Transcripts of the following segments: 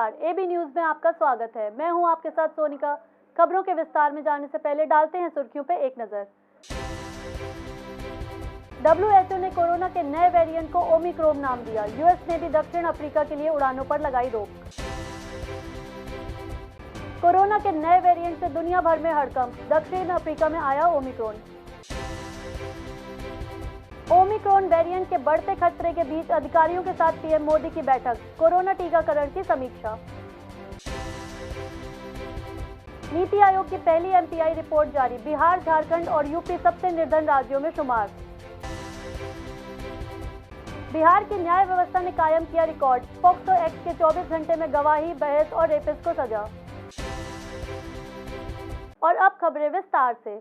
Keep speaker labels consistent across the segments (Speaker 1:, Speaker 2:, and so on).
Speaker 1: नमस्कार, AB news में आपका स्वागत है। मैं हूं आपके साथ सोनिका। खबरों के विस्तार में जाने से पहले डालते हैं सुर्खियों पे एक नजर। WHO ने कोरोना के नए वेरिएंट को ओमिक्रॉन नाम दिया। यूएस ने भी दक्षिण अफ्रीका के लिए उड़ानों पर लगाई रोक। कोरोना के नए वेरिएंट से दुनिया भर में हड़कंप। दक्षिण अफ्रीका में आया ओमिक्रॉन। ओमिक्रॉन वेरिएंट के बढ़ते खतरे के बीच अधिकारियों के साथ पीएम मोदी की बैठक। कोरोना टीकाकरण की समीक्षा। नीति आयोग की पहली एमपीआई रिपोर्ट जारी। बिहार, झारखंड और यूपी सबसे निर्धन राज्यों में शुमार। बिहार की न्याय व्यवस्था ने कायम किया रिकॉर्ड। पॉक्सो एक्ट के 24 घंटे में गवाही, बहस और रेपिस्ट को सजा। और अब खबरें विस्तार से।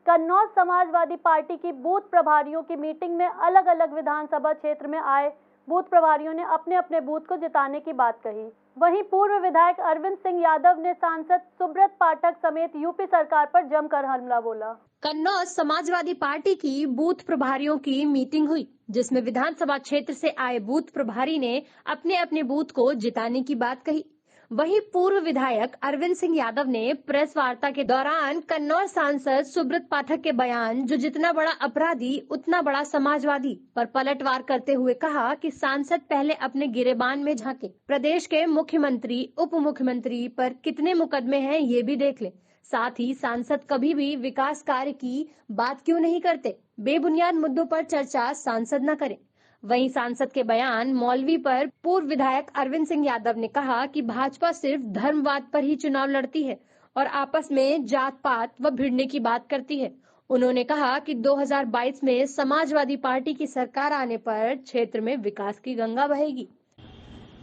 Speaker 1: कन्नौज समाजवादी पार्टी की बूथ प्रभारियों की मीटिंग में अलग अलग विधानसभा क्षेत्र में आए बूथ प्रभारियों ने अपने अपने बूथ को जिताने की बात कही। वहीं पूर्व विधायक अरविंद सिंह यादव ने सांसद सुब्रत पाठक समेत यूपी सरकार पर जमकर हमला बोला।
Speaker 2: कन्नौज समाजवादी पार्टी की बूथ प्रभारियों की मीटिंग हुई, जिसमें विधानसभा क्षेत्र से आए बूथ प्रभारी ने अपने अपने बूथ को जिताने की बात कही। वहीं पूर्व विधायक अरविंद सिंह यादव ने प्रेस वार्ता के दौरान कन्नौज सांसद सुब्रत पाठक के बयान, जो जितना बड़ा अपराधी उतना बड़ा समाजवादी, पर पलटवार करते हुए कहा कि सांसद पहले अपने गिरेबान में झांके। प्रदेश के मुख्यमंत्री, उप मुख्यमंत्री पर कितने मुकदमे हैं ये भी देख ले। साथ ही सांसद कभी भी विकास कार्य की बात क्यों नहीं करते। बेबुनियाद मुद्दों पर चर्चा सांसद न करें। वहीं सांसद के बयान मौलवी पर पूर्व विधायक अरविंद सिंह यादव ने कहा कि भाजपा सिर्फ धर्मवाद पर ही चुनाव लड़ती है और आपस में जात पात व भिड़ने की बात करती है। उन्होंने कहा कि 2022 में समाजवादी पार्टी की सरकार आने पर क्षेत्र में विकास की गंगा बहेगी।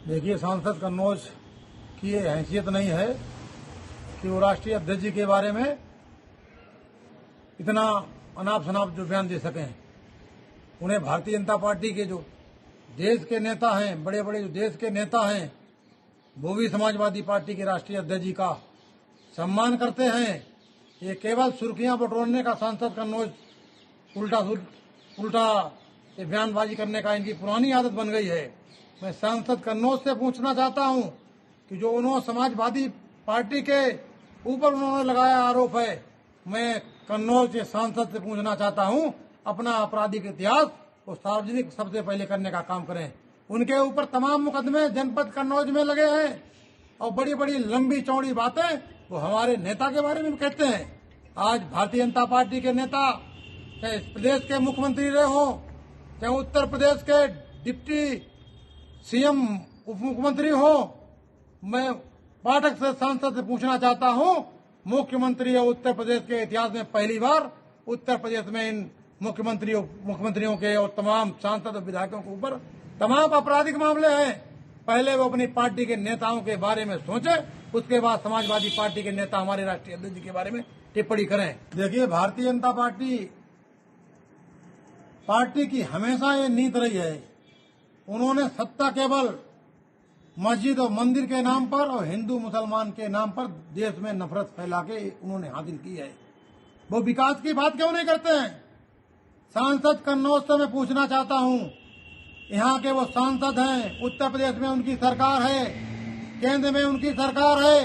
Speaker 3: देखिए, सांसद कन्नौज की ये हैसियत नहीं है कि वो राष्ट्रीय अध्यक्ष जी के बारे में इतना अनाप शनाप जो बयान दे सकें। उन्हें भारतीय जनता पार्टी के जो देश के नेता हैं, बड़े बड़े जो देश के नेता हैं, वो भी समाजवादी पार्टी के राष्ट्रीय अध्यक्ष जी का सम्मान करते हैं। ये केवल सुर्खियां बटोरने का सांसद कन्नौज उल्टा ये बयानबाजी करने का इनकी पुरानी आदत बन गई है। मैं सांसद कन्नौज से पूछना चाहता हूं कि जो उन्होंने समाजवादी पार्टी के ऊपर उन्होंने लगाया आरोप है, मैं कन्नौज के सांसद से पूछना चाहता हूं, अपना आपराधिक इतिहास वो सार्वजनिक सबसे पहले करने का काम करें। उनके ऊपर तमाम मुकदमे जनपद कन्नौज में लगे हैं और बड़ी बड़ी लंबी चौड़ी बातें वो हमारे नेता के बारे में कहते हैं। आज भारतीय जनता पार्टी के नेता चाहे इस प्रदेश के मुख्यमंत्री रहे हों, चाहे उत्तर प्रदेश के डिप्टी सीएम उप मुख्यमंत्री हो, मैं पाठक से सांसद से पूछना चाहता हूं, मुख्यमंत्री और उत्तर प्रदेश के इतिहास में पहली बार उत्तर प्रदेश में इन मुख्यमंत्रियों के और तमाम सांसद और विधायकों के ऊपर तमाम आपराधिक मामले हैं। पहले वो अपनी पार्टी के नेताओं के बारे में सोचे, उसके बाद समाजवादी पार्टी के नेता हमारे राष्ट्रीय अध्यक्ष जी के बारे में टिप्पणी करें। देखिए, भारतीय जनता पार्टी की हमेशा ये नीति रही है, उन्होंने सत्ता केवल मस्जिद और मंदिर के नाम पर और हिंदू मुसलमान के नाम पर देश में नफरत फैला के उन्होंने हासिल की है। वो विकास की बात क्यों नहीं करते हैं? सांसद कन्नौज से मैं पूछना चाहता हूं, यहाँ के वो सांसद हैं, उत्तर प्रदेश में उनकी सरकार है, केंद्र में उनकी सरकार है।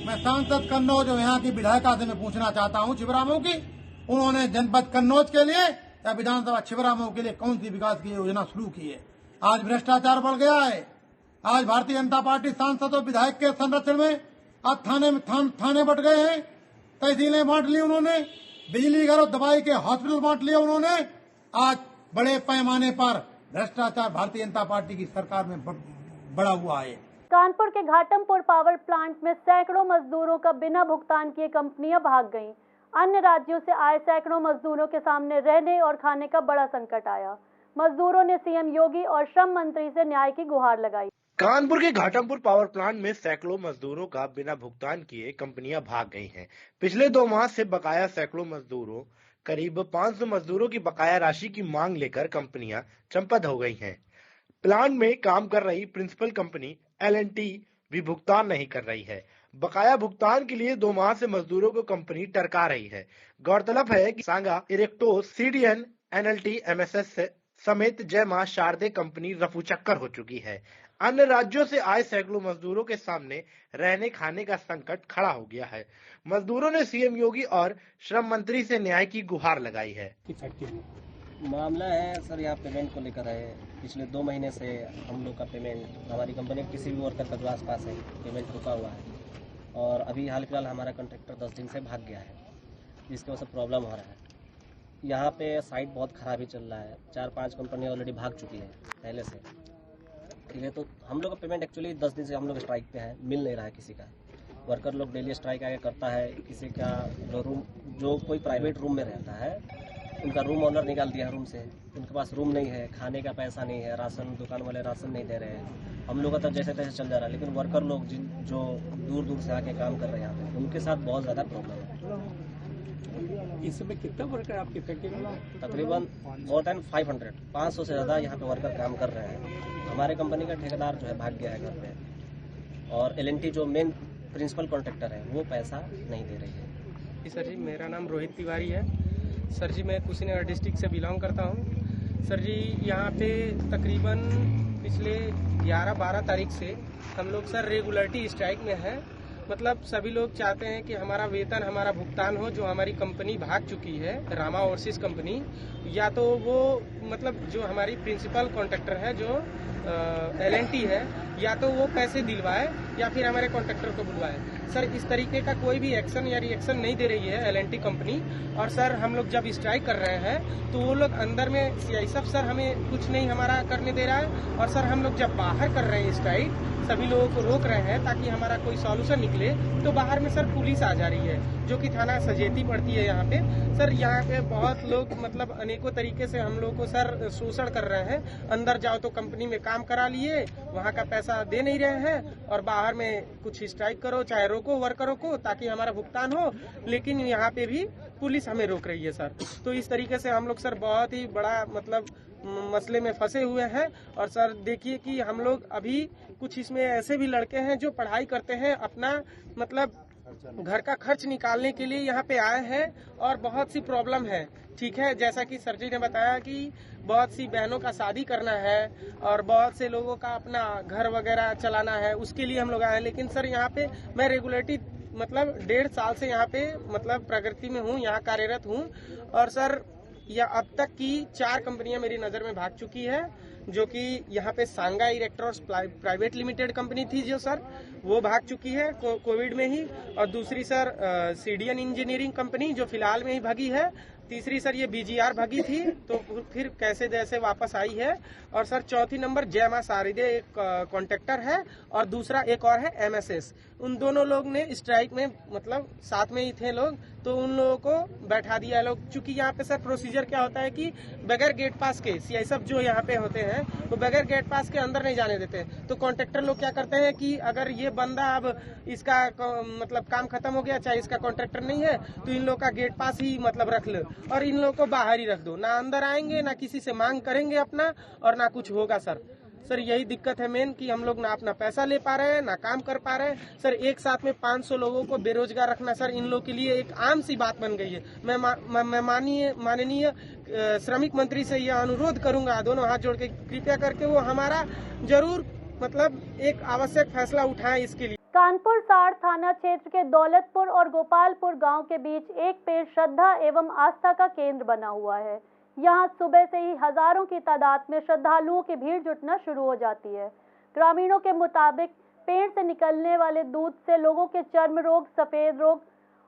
Speaker 3: मैं सांसद कन्नौज और यहाँ की विधायिका से मैं पूछना चाहता हूं छिबरामऊ की, उन्होंने जनपद कन्नौज के लिए या विधानसभा छिबरामऊ के लिए कौन सी विकास की योजना शुरू की है? आज भ्रष्टाचार बढ़ गया है। आज भारतीय जनता पार्टी सांसद और विधायक के संरक्षण में आज थाने बट गए हैं, तहसीलें बांट ली उन्होंने, बिजली घर और दवाई के हॉस्पिटल बांट लिए उन्होंने। आज बड़े पैमाने पर भ्रष्टाचार भारतीय जनता पार्टी की सरकार में बढ़ा हुआ है।
Speaker 1: कानपुर के घाटमपुर पावर प्लांट में सैकड़ों मजदूरों का बिना भुगतान किए कंपनियां भाग गईं। अन्य राज्यों से आए सैकड़ों मजदूरों के सामने रहने और खाने का बड़ा संकट आया। मजदूरों ने सीएम योगी और श्रम मंत्री से न्याय की गुहार लगाई।
Speaker 4: कानपुर के घाटमपुर पावर प्लांट में सैकड़ों मजदूरों का बिना भुगतान किए कंपनियां भाग गई हैं। पिछले 2 माह से बकाया सैकड़ों मजदूरों, करीब 500 मजदूरों की बकाया राशि की मांग लेकर कंपनियां चंपत हो गई हैं। प्लांट में काम कर रही प्रिंसिपल कंपनी L&T भी भुगतान नहीं कर रही है। बकाया भुगतान के लिए 2 माह से मजदूरों को कंपनी टरका रही है। गौरतलब है कि सांगा, इरेक्टोस, CDN, NLT, MSS समेत जय मां शारदे कंपनी रफू चक्कर हो चुकी है। अन्य राज्यों से आए सैकड़ों मजदूरों के सामने रहने खाने का संकट खड़ा हो गया है। मजदूरों ने सीएम योगी और श्रम मंत्री से न्याय की गुहार लगाई है।
Speaker 5: मामला है सर, यहाँ पेमेंट को लेकर है। पिछले 2 महीने से हम लोग का पेमेंट, हमारी कंपनी के किसी भी वर्कर का जो आसपास है पेमेंट रुका हुआ है, और अभी हाल फिलहाल हमारा कॉन्ट्रैक्टर 10 दिन से भाग गया है, जिसकी वजह से प्रॉब्लम हो रहा है। यहाँ पे साइट बहुत खराब ही चल रहा है। 4-5 कंपनी ऑलरेडी भाग चुकी है पहले से। इसलिए तो हम लोग का पेमेंट एक्चुअली 10 दिन से हम लोग स्ट्राइक पे है, मिल नहीं रहा है किसी का। वर्कर लोग डेली स्ट्राइक आगे करता है। किसी का रूम, जो कोई प्राइवेट रूम में रहता है, उनका रूम ऑनर निकाल दिया रूम से। उनके पास रूम नहीं है, खाने का पैसा नहीं है, राशन दुकान वाले राशन नहीं दे रहे हैं। हम लोग का तो जैसे तैसे चल जा रहा है, लेकिन वर्कर लोग जो दूर दूर से आके काम कर रहे हैं यहाँ पे, उनके साथ बहुत ज़्यादा प्रॉब्लम है।
Speaker 6: इस समय कितना वर्कर आपकी फैक्ट्री में?
Speaker 5: तकरीबन मोर देन 500 से ज़्यादा यहाँ पे वर्कर काम कर रहे हैं। हमारे कंपनी का ठेकेदार जो है भाग गया है घर पे, और LNT जो मेन प्रिंसिपल कॉन्ट्रैक्टर है वो पैसा नहीं दे रही है।
Speaker 7: सर जी, मेरा नाम रोहित तिवारी है। सर जी, मैं कुशीनगर डिस्ट्रिक्ट से बिलोंग करता हूँ। सर जी, यहाँ पे तकरीबन पिछले 11-12 तारीख से हम लोग सर रेगुलरिटी स्ट्राइक में है। मतलब सभी लोग चाहते हैं कि हमारा वेतन, हमारा भुगतान हो। जो हमारी कंपनी भाग चुकी है, रामा ओवरसीज कंपनी, या तो वो मतलब जो हमारी प्रिंसिपल कॉन्ट्रैक्टर है जो LNT है, या तो वो पैसे दिलवाए या फिर हमारे कॉन्ट्रैक्टर को बुलवाए। सर, इस तरीके का कोई भी एक्शन या रिएक्शन नहीं दे रही है LNT कंपनी। और सर, हम लोग जब स्ट्राइक कर रहे हैं तो वो लोग अंदर में CI सब सर हमें कुछ नहीं हमारा करने दे रहा है। और सर, हम लोग जब बाहर कर रहे हैं स्ट्राइक, सभी लोगों को रोक रहे हैं ताकि हमारा कोई सॉल्यूशन निकले, तो बाहर में सर पुलिस आ जा रही है, जो कि थाना सजेती पड़ती है यहाँ पे। सर, यहाँ पे बहुत लोग मतलब अनेकों तरीके से हम लोग को सर शोषण कर रहे हैं। अंदर जाओ तो कंपनी में काम करा लिए, वहाँ का पैसा दे नहीं रहे हैं, और बाहर में कुछ स्ट्राइक करो चाहे रोको वर्करों को ताकि हमारा भुगतान हो, लेकिन यहाँ पे भी पुलिस हमें रोक रही है सर। तो इस तरीके से हम लोग सर बहुत ही बड़ा मतलब मसले में फंसे हुए हैं। और सर देखिए कि हम लोग अभी कुछ इसमें ऐसे भी लड़के हैं जो पढ़ाई करते हैं, अपना मतलब घर का खर्च निकालने के लिए यहाँ पे आए हैं, और बहुत सी प्रॉब्लम है। ठीक है, जैसा कि सर जी ने बताया कि बहुत सी बहनों का शादी करना है और बहुत से लोगों का अपना घर वगैरह चलाना है, उसके लिए हम लोग आए हैं। लेकिन सर, यहाँ पे मैं रेगुलरिटी मतलब 1.5 साल से यहाँ पे मतलब प्रगति में हूँ, यहाँ कार्यरत हूँ। और सर, या अब तक की 4 कंपनियां मेरी नजर में भाग चुकी है, जो कि यहाँ पे सांगा इलेक्ट्रॉनिक्स प्राइवेट लिमिटेड कंपनी थी जो सर वो भाग चुकी है कोविड में ही। और दूसरी सर CDN इंजीनियरिंग कंपनी जो फिलहाल में ही भागी है। तीसरी सर ये BGR भागी थी, तो फिर कैसे जैसे वापस आई है। और सर चौथी नंबर जय मां शारदे एक कॉन्ट्रैक्टर है, और दूसरा एक और है MSS। उन दोनों लोग ने स्ट्राइक में मतलब साथ में ही थे लोग, तो उन लोगों को बैठा दिया लोग। चूंकि यहाँ पे सर प्रोसीजर क्या होता है कि बगैर गेट पास के CI सब जो यहाँ पे होते हैं वो बगैर गेट पास के अंदर नहीं जाने देते। तो कॉन्ट्रैक्टर लोग क्या करते हैं कि अगर ये बंदा अब इसका मतलब काम खत्म हो गया, चाहे इसका कॉन्ट्रैक्टर नहीं है, तो इन लोग का गेट पास ही मतलब रख लो और इन लोगों को बाहर ही रख दो। ना अंदर आएंगे, ना किसी से मांग करेंगे अपना, और ना कुछ होगा सर। सर यही दिक्कत है मेन कि हम लोग ना अपना पैसा ले पा रहे हैं, ना काम कर पा रहे हैं। सर एक साथ में 500 लोगों को बेरोजगार रखना सर इन लोगों के लिए एक आम सी बात बन गई है। मैं माननीय श्रमिक मंत्री से यह अनुरोध करूंगा, दोनों हाथ जोड़ के कृपया करके वो हमारा जरूर मतलब एक आवश्यक फैसला उठाएं इसके लिए।
Speaker 1: कानपुर साड़ थाना क्षेत्र के दौलतपुर और गोपालपुर गांव के बीच एक पेड़ श्रद्धा एवं आस्था का केंद्र बना हुआ है। यहां सुबह से ही हजारों की तादाद में श्रद्धालुओं की भीड़ जुटना शुरू हो जाती है। ग्रामीणों के मुताबिक पेड़ से निकलने वाले दूध से लोगों के चर्म रोग, सफेद रोग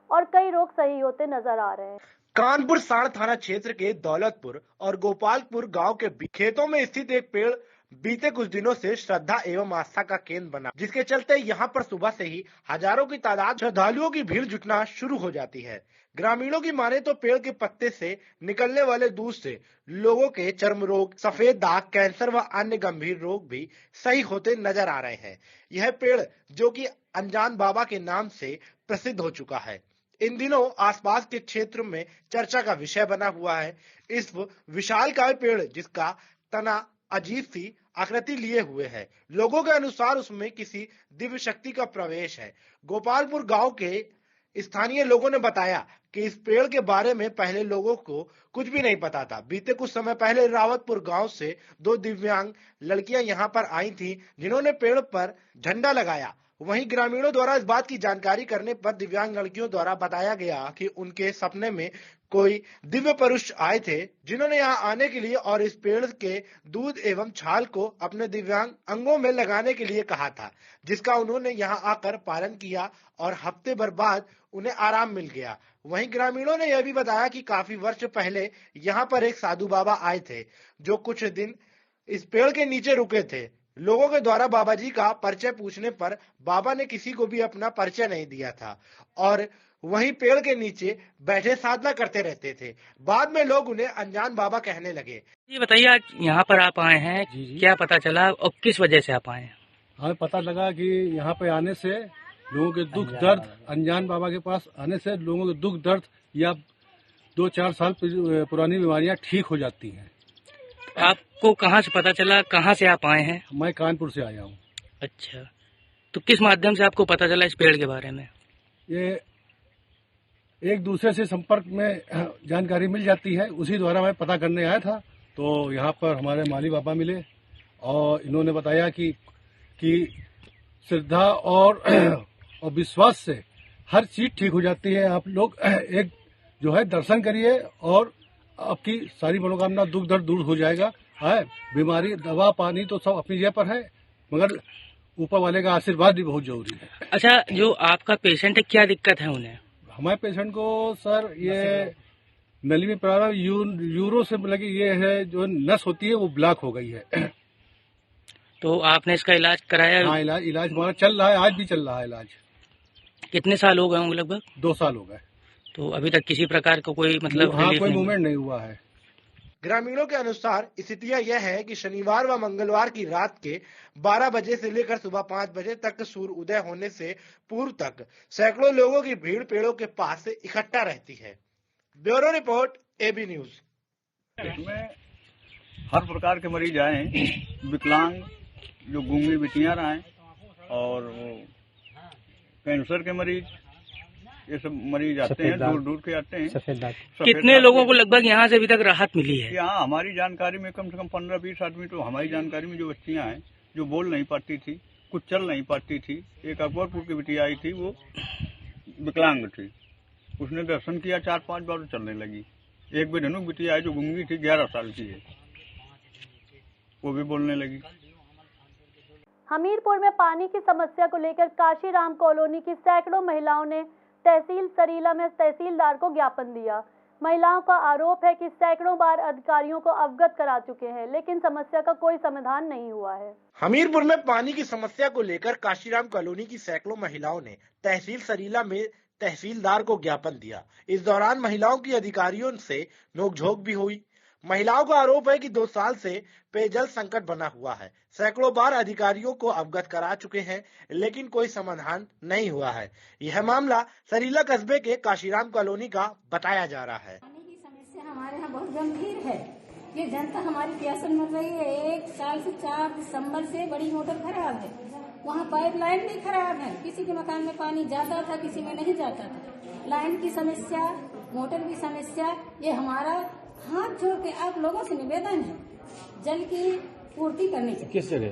Speaker 1: और कई रोग सही होते नजर आ रहे हैं।
Speaker 4: कानपुर साड़ थाना क्षेत्र के दौलतपुर और गोपालपुर गांव के खेतों में स्थित एक पेड़ बीते कुछ दिनों से श्रद्धा एवं आस्था का केंद्र बना, जिसके चलते यहां पर सुबह से ही हजारों की तादाद श्रद्धालुओं की भीड़ जुटना शुरू हो जाती है। ग्रामीणों की माने तो पेड़ के पत्ते से निकलने वाले दूध से लोगों के चर्म रोग, सफेद दाग, कैंसर व अन्य गंभीर रोग भी सही होते नजर आ रहे हैं। यह पेड़ जो कि अनजान बाबा के नाम से प्रसिद्ध हो चुका है, इन दिनों आसपास के क्षेत्र में चर्चा का विषय बना हुआ है। इस विशालकाय पेड़ जिसका तना अजीब सी आकृति लिए हुए है, लोगों के अनुसार उसमें किसी दिव्य शक्ति का प्रवेश है। गोपालपुर गांव के स्थानीय लोगों ने बताया कि इस पेड़ के बारे में पहले लोगों को कुछ भी नहीं पता था। बीते कुछ समय पहले रावतपुर गांव से 2 दिव्यांग लड़कियां यहां पर आई थीं, जिन्होंने पेड़ पर झंडा लगाया। वहीं ग्रामीणों द्वारा इस बात की जानकारी करने पर दिव्यांग लड़कियों द्वारा बताया गया कि उनके सपने में कोई दिव्य पुरुष आए थे, जिन्होंने यहां आने के लिए और इस पेड़ के दूध एवं छाल को अपने दिव्यांग अंगों में लगाने के लिए कहा था, जिसका उन्होंने यहां आकर पालन किया और हफ्ते भर बाद उन्हें आराम मिल गया। वहीं ग्रामीणों ने यह भी बताया कि काफी वर्ष पहले यहाँ पर एक साधु बाबा आए थे, जो कुछ दिन इस पेड़ के नीचे रुके थे। लोगों के द्वारा बाबा जी का परिचय पूछने पर बाबा ने किसी को भी अपना परिचय नहीं दिया था और वहीं पेड़ के नीचे बैठे साधना करते रहते थे। बाद में लोग उन्हें अनजान बाबा कहने लगे।
Speaker 6: ये बताइए, आज यहाँ पर आप आए हैं, क्या पता चला और किस वजह से आप आए हैं?
Speaker 8: हमें पता लगा कि यहाँ पे आने से लोगों के दुख दर्द, अनजान बाबा के पास आने से लोगों के दुख दर्द या 2-4 साल पुरानी बीमारियां ठीक हो जाती हैं।
Speaker 6: आपको कहाँ से पता चला, कहाँ से आप आए हैं?
Speaker 8: मैं कानपुर से आया हूँ।
Speaker 6: अच्छा, तो किस माध्यम से आपको पता चला इस पेड़ के बारे में?
Speaker 8: ये एक दूसरे से संपर्क में जानकारी मिल जाती है, उसी द्वारा मैं पता करने आया था। तो यहाँ पर हमारे माली बाबा मिले और इन्होंने बताया कि श्रद्धा और विश्वास से हर चीज ठीक हो जाती है। आप लोग एक जो है दर्शन करिए और आपकी सारी मनोकामना, दुख दर्द दूर हो जाएगा। है बीमारी, दवा पानी तो सब अपनी जगह पर है, मगर ऊपर वाले का आशीर्वाद भी बहुत जरूरी है।
Speaker 6: अच्छा, जो आपका पेशेंट है, क्या दिक्कत है उन्हें?
Speaker 8: हमारे पेशेंट को सर ये नली में प्रॉब्लम, यूरो से लगी, ये है जो नस होती है वो ब्लॉक हो गई है।
Speaker 6: तो आपने इसका इलाज कराया?
Speaker 8: हाँ, इलाज हमारा चल रहा है, आज भी चल रहा है इलाज।
Speaker 6: कितने साल हो गए होंगे? लगभग
Speaker 8: 2 साल हो गए।
Speaker 6: तो अभी तक किसी प्रकार का कोई मतलब
Speaker 8: कोई मूवमेंट नहीं हुआ है।
Speaker 4: ग्रामीणों के अनुसार स्थितियां यह है कि शनिवार व मंगलवार की रात के 12 बजे से लेकर सुबह 5 बजे तक सूर्य उदय होने से पूर्व तक सैकड़ों लोगों की भीड़ पेड़ों के पास से इकट्ठा रहती है। Bureau report, AB news.
Speaker 9: इसमें हर प्रकार के मरीज आए, विकलांग, जो गूंगी बिटियां आए और कैंसर के मरीज, ये सब मरीज आते हैं, दूर दूर के आते हैं।
Speaker 6: कितने लोगों को लगभग यहाँ से अभी तक राहत मिली है?
Speaker 9: यहाँ हमारी जानकारी में कम से कम 15-20 आदमी, तो हमारी जानकारी में जो बच्चियां हैं जो बोल नहीं पाती थी, कुछ चल नहीं पाती थी। एक अकबरपुर की बिटिया आई थी, वो विकलांग थी, उसने दर्शन किया 4-5 बार चलने लगी। एक बेधनुक बिटिया आई जो गूंगी थी, 11 साल की है, वो भी बोलने लगी।
Speaker 1: हमीरपुर में पानी की समस्या को लेकर काशीराम कॉलोनी की सैकड़ों महिलाओं ने तहसील सरीला में तहसीलदार को ज्ञापन दिया। महिलाओं का आरोप है कि सैकड़ों बार अधिकारियों को अवगत करा चुके हैं, लेकिन समस्या का कोई समाधान नहीं हुआ है।
Speaker 4: हमीरपुर में पानी की समस्या को लेकर काशीराम कॉलोनी की सैकड़ों महिलाओं ने तहसील सरीला में तहसीलदार को ज्ञापन दिया। इस दौरान महिलाओं की अधिकारियों से नोकझोंक भी हुई। महिलाओं का आरोप है कि 2 साल से पेयजल संकट बना हुआ है। सैकड़ों बार अधिकारियों को अवगत करा चुके हैं, लेकिन कोई समाधान नहीं हुआ है। यह मामला सरीला कस्बे के काशीराम कॉलोनी का बताया जा रहा है।
Speaker 10: पानी की समस्या हमारे यहाँ बहुत गंभीर है। ये जनता हमारी प्यासल मर रही है। 1 साल से 4 दिसंबर से बड़ी मोटर खराब है, वहाँ पाइपलाइन भी खराब है। किसी के मकान में पानी जाता था, किसी में नहीं जाता था। लाइन की समस्या, मोटर की समस्या, ये हमारा हाथ जोड़ के आप लोगों से निवेदन है, जल की पूर्ति करनी चाहिए।
Speaker 11: किस जगह?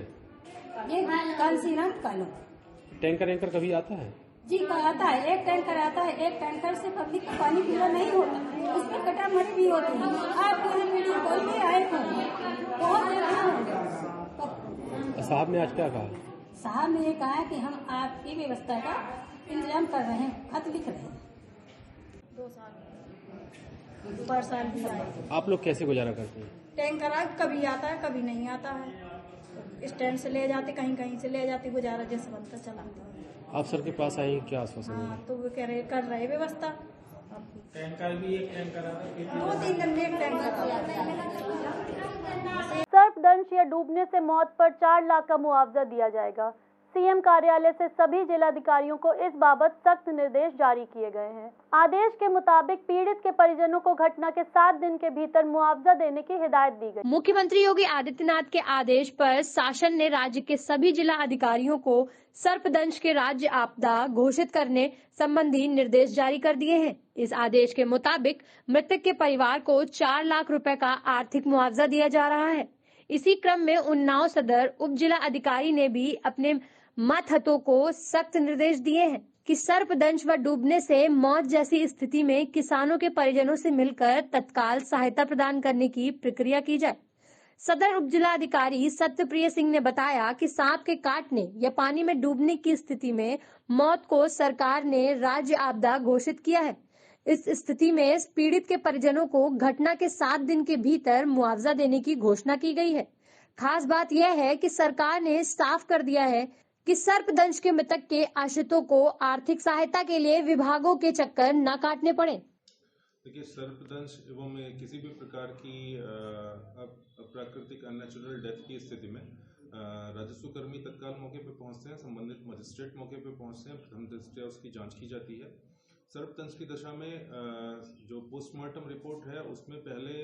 Speaker 10: ये काशीराम कॉलोनी।
Speaker 11: टैंकर कभी आता है?
Speaker 10: जी आता है, 1 टैंकर आता है। 1 टैंकर से पब्लिक का पानी पूरा नहीं होता, उसमें कटामटी भी होती है। आपके यहाँ वीडियो कॉल भी आए थे, बहुत देखना हो गया।
Speaker 11: साहब ने आज क्या कहा?
Speaker 10: साहब ने ये कहा कि हम आपकी व्यवस्था का इंतजाम कर रहे हैं, खत लिख रहे हैं। 2 साल परेशान भी आए।
Speaker 11: आप लोग कैसे गुजारा करते हैं?
Speaker 10: टैंकर कभी आता है, कभी नहीं आता है। स्टैंड से ले जाते, कहीं कहीं से ले जाते, गुजारा जैसे बनता चलाते हैं।
Speaker 11: आप सर के पास आए, क्या आश्वासन?
Speaker 10: हाँ, तो वो कह रहे कर रहे व्यवस्था।
Speaker 7: टैंकर भी 1 टैंकर
Speaker 10: 2-3 दिन में 1 टैंकर।
Speaker 1: सर्पदंश या डूबने से मौत पर 4 लाख का मुआवजा दिया जाएगा। सीएम कार्यालय से सभी जिलाधिकारियों को इस बाबत सख्त निर्देश जारी किए गए हैं। आदेश के मुताबिक पीड़ित के परिजनों को घटना के 7 दिन के भीतर मुआवजा देने की हिदायत दी गई।
Speaker 2: मुख्यमंत्री योगी आदित्यनाथ के आदेश पर शासन ने राज्य के सभी जिला अधिकारियों को सर्पदंश के राज्य आपदा घोषित करने संबंधी निर्देश जारी कर दिए हैं। इस आदेश के मुताबिक मृतक के परिवार को 4 लाख रुपए का आर्थिक मुआवजा दिया जा रहा है। इसी क्रम में उन्नाव सदर उप जिला अधिकारी ने भी अपने मतहतों को सख्त निर्देश दिए हैं कि सर्पदंश व डूबने से मौत जैसी स्थिति में किसानों के परिजनों से मिलकर तत्काल सहायता प्रदान करने की प्रक्रिया की जाए। सदर उप जिला अधिकारी सत्यप्रिय सिंह ने बताया कि सांप के काटने या पानी में डूबने की स्थिति में मौत को सरकार ने राज्य आपदा घोषित किया है। इस स्थिति में पीड़ित के परिजनों को घटना के 7 दिन के भीतर मुआवजा देने की घोषणा की गई है। खास बात यह है कि सरकार ने साफ कर दिया है कि सर्पदंश के मृतक के आश्रितों को आर्थिक सहायता के लिए विभागों के चक्कर न काटने पड़े।
Speaker 12: देखिए, सर्पदंश एवं किसी भी प्रकार की अप्राकृतिक अननेचुरल डेथ की स्थिति में राजस्व कर्मी तत्काल मौके पर पहुंचते हैं, संबंधित मजिस्ट्रेट मौके पर पहुंचते हैं, प्रथम दृष्टया उसकी जांच की जाती है। सर्पदंश की दशा में जो पोस्टमार्टम रिपोर्ट है उसमें पहले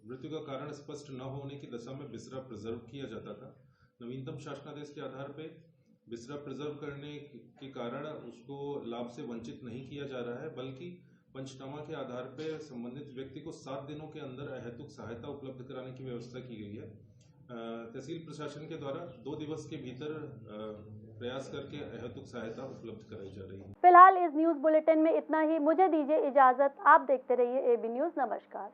Speaker 12: मृत्यु का कारण स्पष्ट न होने की दशा में बिसरा प्रिजर्व किया जाता था। नवीनतम शासनादेश के आधार पर बिसरा प्रिजर्व करने के कारण उसको लाभ से वंचित नहीं किया जा रहा है, बल्कि पंचनामा के आधार पर संबंधित व्यक्ति को 7 दिनों के अंदर अहेतुक सहायता उपलब्ध कराने की व्यवस्था की गई है। तहसील प्रशासन के द्वारा 2 दिवस के भीतर प्रयास करके अहेतुक सहायता उपलब्ध कराई जा रही है।
Speaker 1: फिलहाल इस न्यूज बुलेटिन में इतना ही। मुझे दीजिए इजाजत। आप देखते रहिए AB न्यूज। नमस्कार।